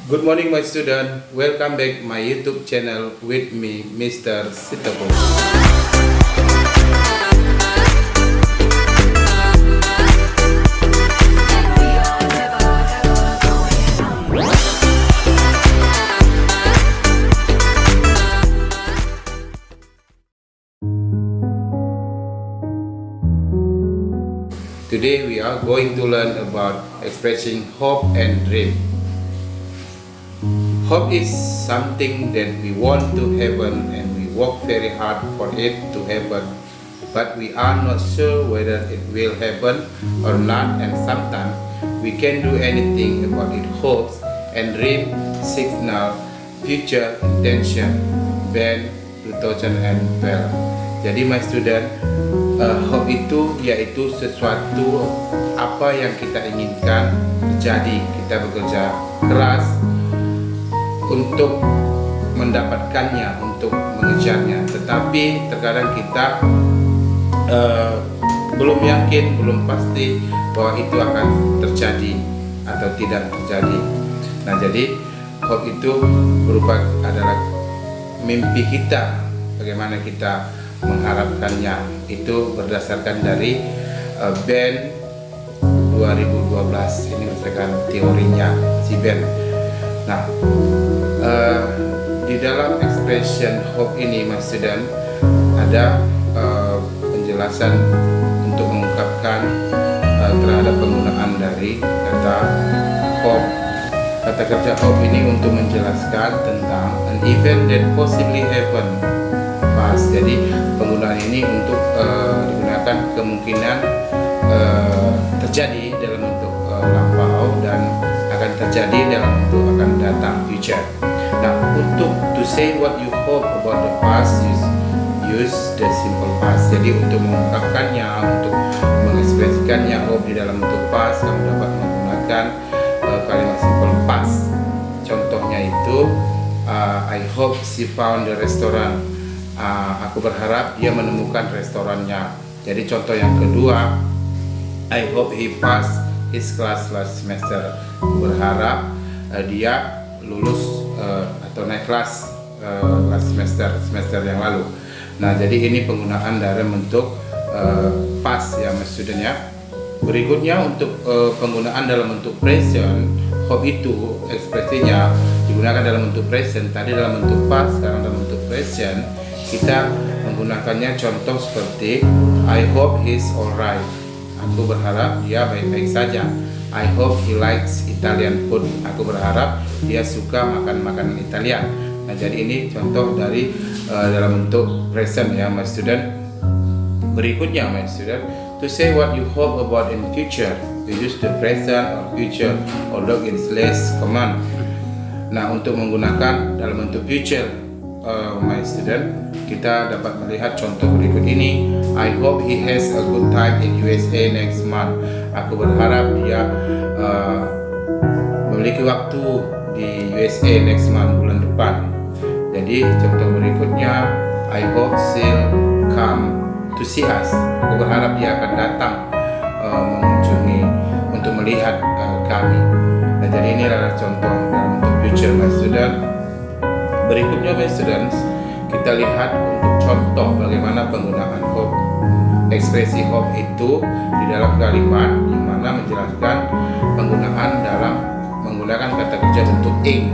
Good morning, my student. Welcome back my YouTube channel with me, Mr. Sitapur. Today we are going to learn about expressing hope and dream. Hope is something that we want to happen and we work very hard for it to happen, but we are not sure whether it will happen or not, and sometimes we can do anything about it. Hopes and dream signal future intention. Ben 2012. Jadi my student, hope itu yaitu sesuatu apa yang kita inginkan terjadi. Kita bekerja keras untuk mendapatkannya, untuk mengejarnya, tetapi terkadang kita belum yakin, belum pasti bahwa itu akan terjadi atau tidak terjadi. Nah, jadi hope itu adalah mimpi kita, bagaimana kita mengharapkannya. Itu berdasarkan dari Ben 2012. Ini berdasarkan teorinya si Ben. Nah, di dalam expression hope ini, my student, ada penjelasan untuk mengungkapkan terhadap penggunaan dari kata hope. Kata kerja hope ini untuk menjelaskan tentang an event that possibly happen past. Jadi penggunaan ini untuk digunakan kemungkinan terjadi dalam bentuk lampau dan akan terjadi dalam bentuk akan datang, future. Nah, untuk to say what you hope about the past, use the simple past. Jadi untuk mengungkapkannya, untuk mengekspresikannya hope di dalam bentuk past, kamu dapat menggunakan kalimat simple past. Contohnya itu I hope she found the restaurant. Aku berharap dia menemukan restorannya. Jadi contoh yang kedua, I hope he passed his class last semester. Aku berharap dia lulus atau naik kelas last semester yang lalu. Nah, jadi ini penggunaan dalam bentuk past ya, mas student ya. Berikutnya untuk penggunaan dalam bentuk present, hope itu ekspresinya digunakan dalam bentuk present. Tadi dalam bentuk past, sekarang dalam bentuk present. Kita menggunakannya contoh seperti I hope he's alright. Aku berharap dia baik-baik saja. I hope he likes Italian food. Aku berharap dia suka makan makanan Italia. Nah, jadi ini contoh dari dalam bentuk present ya, my student. Berikutnya, my student, to say what you hope about in future, you use the present or future, although it is less common. Nah, untuk menggunakan dalam bentuk future, my student, kita dapat melihat contoh berikut ini. I hope he has a good time in USA next month. Aku berharap dia memiliki waktu di USA next month, bulan depan. Jadi contoh berikutnya, I hope she'll come to see us. Aku berharap dia akan datang mengunjungi untuk melihat kami. Nah, jadi ini adalah contoh dalam bentuk future, my student. Berikutnya, my students, kita lihat untuk contoh bagaimana penggunaan hope. Ekspresi hope itu di dalam kalimat di mana menjelaskan penggunaan dalam menggunakan kata kerja bentuk ing,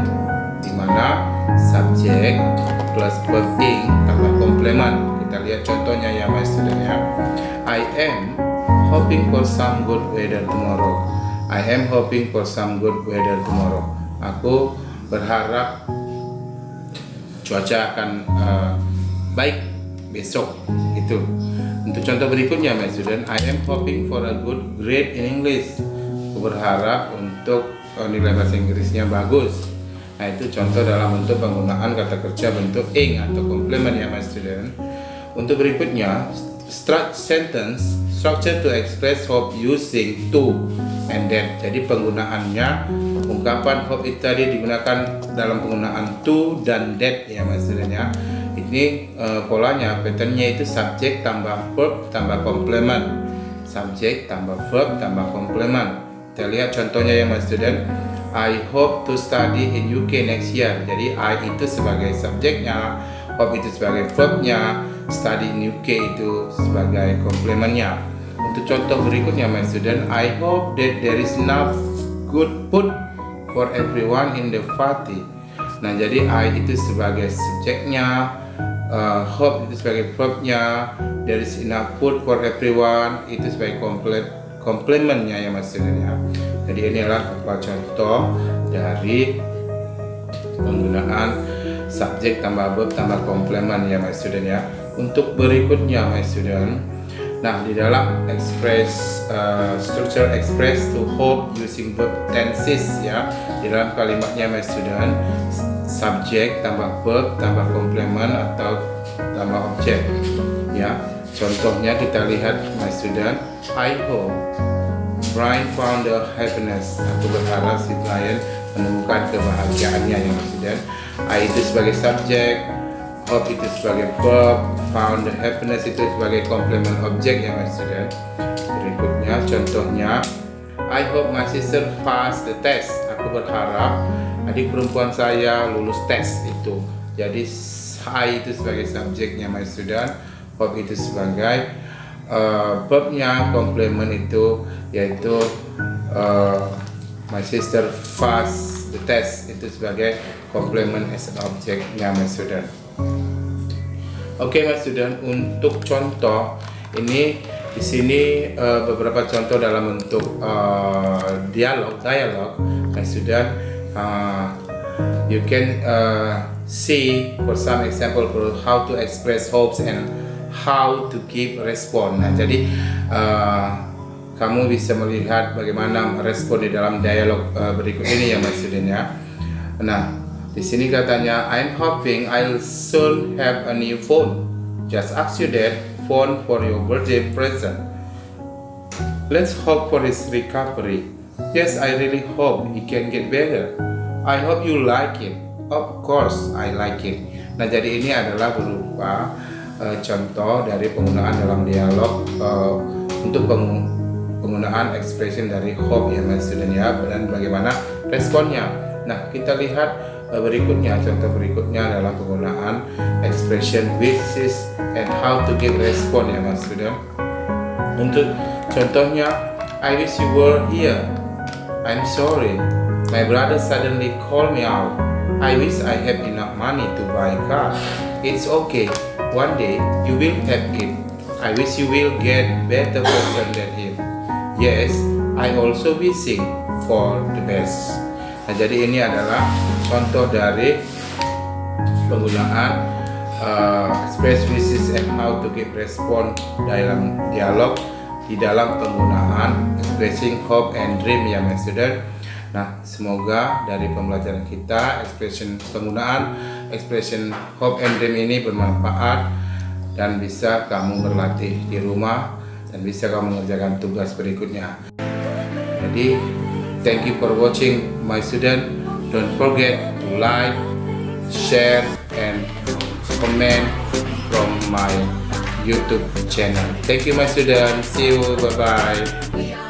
di mana subjek plus verb ing tambah komplement. Kita lihat contohnya ya, my student ya. I am hoping for some good weather tomorrow. I am hoping for some good weather tomorrow. Aku berharap cuaca akan baik besok. Itu untuk contoh berikutnya, my student, I am hoping for a good grade in English. Aku berharap untuk nilai bahasa Inggrisnya bagus. Nah, itu contoh dalam bentuk penggunaan kata kerja bentuk ing atau komplement ya, my student. Untuk berikutnya, sentence structure to express hope using to and that. Jadi penggunaannya, ungkapan hope itu tadi digunakan dalam penggunaan to dan that ya, my student ya. Ini polanya, patternnya itu subjek tambah verb tambah komplement. Subjek tambah verb tambah komplement. Kita lihat contohnya ya, my student. I hope to study in UK next year. Jadi I itu sebagai subjeknya, hope itu sebagai verbnya, study in UK itu sebagai komplementnya. Untuk contoh berikutnya, my student, I hope that there is enough good food for everyone in the party. Nah, jadi I itu sebagai subjeknya, hope itu sebagai verbnya, there is enough food for everyone itu sebagai komplementnya ya, my student ya. Jadi ini adalah beberapa contoh dari penggunaan subjek tambah verb tambah komplement ya, my student ya. Untuk berikutnya, my student, nah di dalam structure express to hope using verb tenses ya, di dalam kalimatnya, my student, subjek tambah verb tambah komplement atau tambah objek ya. Contohnya kita lihat, my student, I hope Brian found the happiness. Aku berharap si Brian menemukan kebahagiaannya ya, my student. I itu sebagai subjek, hope itu sebagai verb, found the happiness itu sebagai komplement objek ya, my student. Berikutnya contohnya, I hope my sister pass the test. Aku berharap adik perempuan saya lulus tes itu. Jadi I itu sebagai subjeknya, my student, hope itu sebagai verbnya, komplement itu yaitu my sister pass the test itu sebagai komplement as an objeknya, my student. Oke, my student, untuk contoh ini di sini beberapa contoh dalam bentuk dialog, my student. You can see for some example for how to express hopes and how to give respond. Nah, jadi kamu bisa melihat bagaimana merespon di dalam dialog berikut ini ya, my student ya. Nah, di sini katanya, I'm hoping I'll soon have a new phone. Just ask your dad phone for your birthday present. Let's hope for his recovery. Yes, I really hope he can get better. I hope you like it. Of course, I like it. Nah, jadi ini adalah berupa contoh dari penggunaan dalam dialog untuk penggunaan expression dari hope ya, my student ya, dan bagaimana responnya. Nah, kita lihat berikutnya, contoh berikutnya adalah penggunaan expression wishes and how to give response ya, my student. Untuk contohnya, I wish you were here. I'm sorry, my brother suddenly called me out. I wish I have enough money to buy a car. It's okay, one day you will have it. I wish you will get better person than him. Yes, I also wishing for the best. Nah, jadi ini adalah contoh dari penggunaan express wishes and how to give response dalam dialog di dalam penggunaan expressing hope and dream ya, my student. Nah, semoga dari pembelajaran kita penggunaan expression hope and dream ini bermanfaat dan bisa kamu berlatih di rumah dan bisa kamu mengerjakan tugas berikutnya. Jadi, thank you for watching, my student. Don't forget to like, share, and comment from my YouTube channel. Thank you, my student. See you. Bye bye.